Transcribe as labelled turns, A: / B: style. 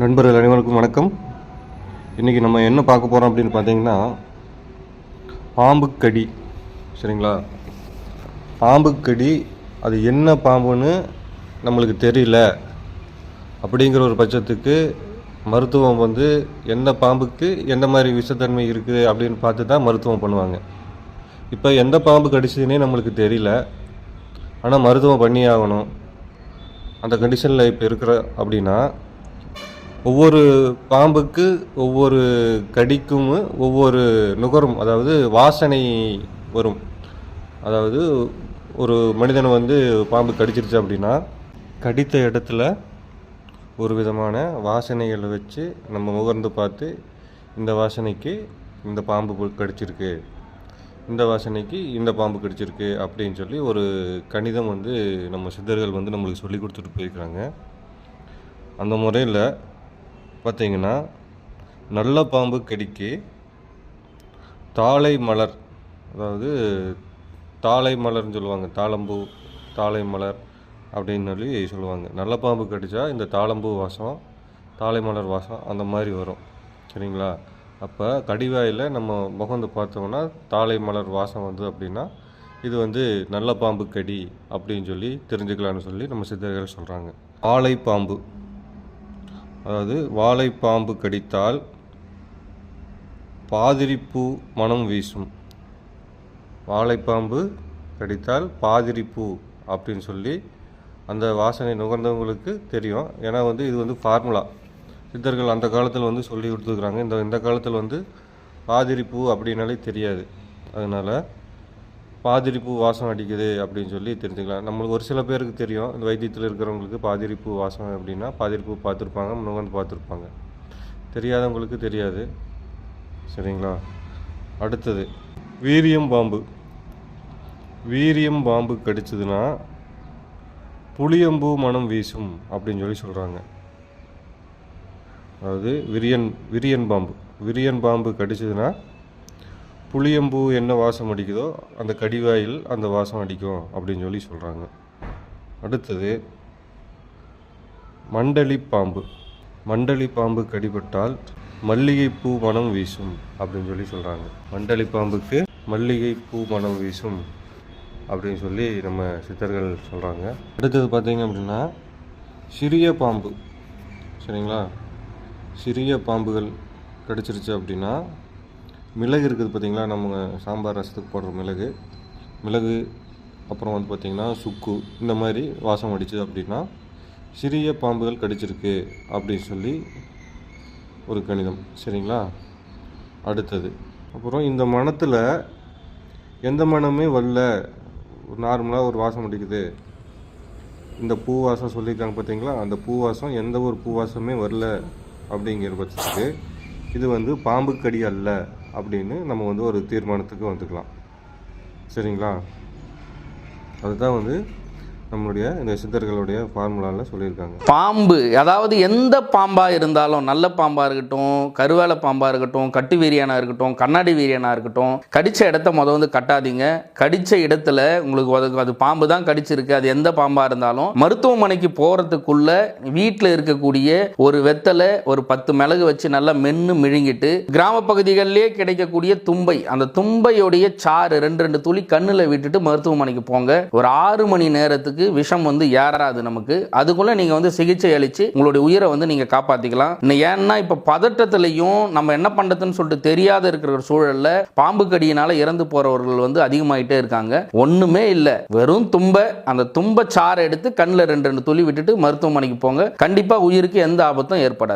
A: நண்பர்கள் அனைவருக்கும் வணக்கம். இன்றைக்கி நம்ம என்ன பார்க்க போகிறோம் அப்படின்னு பார்த்தீங்கன்னா, பாம்புக்கடி. சரிங்களா? பாம்புக்கடி அது என்ன பாம்புன்னு நம்மளுக்கு தெரியல அப்படிங்கிற ஒரு பட்சத்துக்கு மருத்துவம் எந்த பாம்புக்கு எந்த மாதிரி விஷத்தன்மை இருக்குது அப்படின்னு பார்த்து தான் மருத்துவம் பண்ணுவாங்க. இப்போ எந்த பாம்பு கடிச்சதுன்னே நம்மளுக்கு தெரியல, ஆனால் மருத்துவம் பண்ணி ஆகணும். அந்த கண்டிஷனில் இப்போ இருக்கிற அப்படின்னா, ஒவ்வொரு பாம்புக்கு ஒவ்வொரு கடிக்கும் ஒவ்வொரு நுகரும், அதாவது வாசனை வரும். அதாவது ஒரு மனிதனை பாம்பு கடிச்சிருச்சு அப்படின்னா, கடித்த இடத்துல ஒரு விதமான வாசனைகளை வச்சு நம்ம முகர்ந்து பார்த்து, இந்த வாசனைக்கு இந்த பாம்பு கடிச்சிருக்கு, இந்த வாசனைக்கு இந்த பாம்பு கடிச்சிருக்கு அப்படின்னு சொல்லி ஒரு கணிதம் நம்ம சித்தர்கள் நம்மளுக்கு சொல்லி கொடுத்துட்டு போயிருக்கிறாங்க. அந்த முறையில் பார்த்தீங்கன்னா, நல்ல பாம்பு கடிக்கு தாழை மலர், அதாவது தாழை மலர்னு சொல்லுவாங்க, தாளம்பூ தாழை மலர் அப்படின்னு சொல்லி சொல்லுவாங்க. நல்ல பாம்பு கடித்தா இந்த தாளம்பூ வாசம், தாழை மலர் வாசம் அந்த மாதிரி வரும். சரிங்களா? அப்போ கடிவாயில் நம்ம முகந்து பார்த்தோம்னா தாழை மலர் வாசம் அப்படின்னா இது நல்ல பாம்பு கடி அப்படின்னு சொல்லி தெரிஞ்சுக்கலான்னு சொல்லி நம்ம சித்தர்கள் சொல்கிறாங்க. வாழைப்பாம்பு, அதாவது வாழைப்பாம்பு கடித்தால் பாதிரிப்பூ மனம் வீசும். வாழைப்பாம்பு கடித்தால் பாதிரிப்பூ அப்படின்னு சொல்லி அந்த வாசனை நுகர்ந்தவங்களுக்கு தெரியும். ஏன்னா இது ஃபார்முலா சித்தர்கள் அந்த காலத்தில் சொல்லி கொடுத்துருக்குறாங்க. இந்த காலத்தில் பாதிரிப்பூ அப்படின்னாலே தெரியாது. அதனால் பாதிரிப்பூ வாசம் அடிக்குது அப்படின்னு சொல்லி தெரிஞ்சுக்கலாம். நம்மளுக்கு ஒரு சில பேருக்கு தெரியும், இந்த வைத்தியத்தில் இருக்கிறவங்களுக்கு பாதிரிப்பூ வாசம் அப்படின்னா பாதிரிப்பூ பார்த்துருப்பாங்க, நுகர்ந்து பார்த்துருப்பாங்க. தெரியாதவங்களுக்கு தெரியாது. சரிங்களா? அடுத்தது வீரியம் பாம்பு. வீரியம் பாம்பு கடிச்சதுன்னா புளியம்பூ மனம் வீசும் அப்படின்னு சொல்லி சொல்கிறாங்க. அதாவது விரியன் பாம்பு கடிச்சதுன்னா புளியம்பூ என்ன வாசம் அடிக்குதோ அந்த கடிவாயில் அந்த வாசம் அடிக்கும் அப்படின்னு சொல்லி சொல்கிறாங்க. அடுத்தது மண்டலி பாம்பு. மண்டலி பாம்பு கடிபட்டால் மல்லிகைப்பூ மனம் வீசும் அப்படின்னு சொல்லி சொல்கிறாங்க. மண்டலி பாம்புக்கு மல்லிகைப்பூ மனம் வீசும் அப்படின்னு சொல்லி நம்ம சித்தர்கள் சொல்கிறாங்க. அடுத்தது பார்த்தீங்க அப்படின்னா சிறிய பாம்பு. சரிங்களா? சிறிய பாம்புகள் கடிச்சிருச்சு அப்படின்னா, மிளகு இருக்குது பார்த்தீங்களா, நம்ம சாம்பார் ரசத்துக்கு போடுற மிளகு அப்புறம் பார்த்திங்கன்னா சுக்கு, இந்த மாதிரி வாசம் அடிச்சுது அப்படின்னா சிறிய பாம்புகள் கடிச்சிருக்கு அப்படின்னு சொல்லி ஒரு கணிதம். சரிங்களா? அடுத்தது அப்புறம் இந்த மணத்தில் எந்த மனமே வரல, நார்மலாக ஒரு வாசம் அடிக்குது, இந்த பூ வாசம் சொல்லியிருக்காங்க பார்த்தீங்களா, அந்த பூ வாசம் எந்த ஒரு பூ வாசமே வரல அப்படிங்கிற பட்சத்துக்கு இது பாம்பு கடி அல்ல அப்படின்னு நம்ம ஒரு தீர்மானத்துக்கு வந்துக்கலாம். சரிங்களா? அதுதான் நம்மளுடைய இந்த சித்தர்களுடைய ஃபார்முலாவில் சொல்லியிருக்காங்க.
B: பாம்பு, அதாவது எந்த பாம்பாக இருந்தாலும், நல்ல பாம்பாக இருக்கட்டும், கருவேல பாம்பாக இருக்கட்டும், கட்டு வீரியானாக இருக்கட்டும், கண்ணாடி வீரியானாக இருக்கட்டும், கடித்த இடத்த கட்டாதீங்க. கடித்த இடத்துல உங்களுக்கு அது பாம்பு தான் கடிச்சிருக்கு, அது எந்த பாம்பாக இருந்தாலும் மருத்துவமனைக்கு போகிறதுக்குள்ள வீட்டில் இருக்கக்கூடிய ஒரு வெத்தலை, ஒரு 10 மிளகு வச்சு நல்லா மென்று மிழுங்கிட்டு, கிராம பகுதிகளிலே கிடைக்கக்கூடிய தும்பை, அந்த தும்பையுடைய சாறு 2 துளி கண்ணில் விட்டுட்டு மருத்துவமனைக்கு போங்க. ஒரு 6 மணி நேரத்துக்கு விஷம் ஏறாது நமக்கு. அதுக்குள்ள நீங்க சிகிச்சை அளிச்சு உங்களுடைய உயிரை நீங்க காப்பாத்திக்கலாம். ஏன்னா இப்ப பதட்டத்திலையும் நம்ம என்ன பண்றதுன்னு சொல்லிட்டு தெரியாத இருக்கிற சூழல்ல பாம்பு கடியினால இறந்து போறவர்கள் அதிகமாயிட்டே இருக்காங்க. ஒண்ணுமே இல்ல, வெறும் அந்த தும்ப சாறை எடுத்து கண்ணில் 2 துளி விட்டுட்டு மருத்துவமனைக்கு போங்க. கண்டிப்பா உயிருக்கு எந்த ஆபத்தும் ஏற்படாது.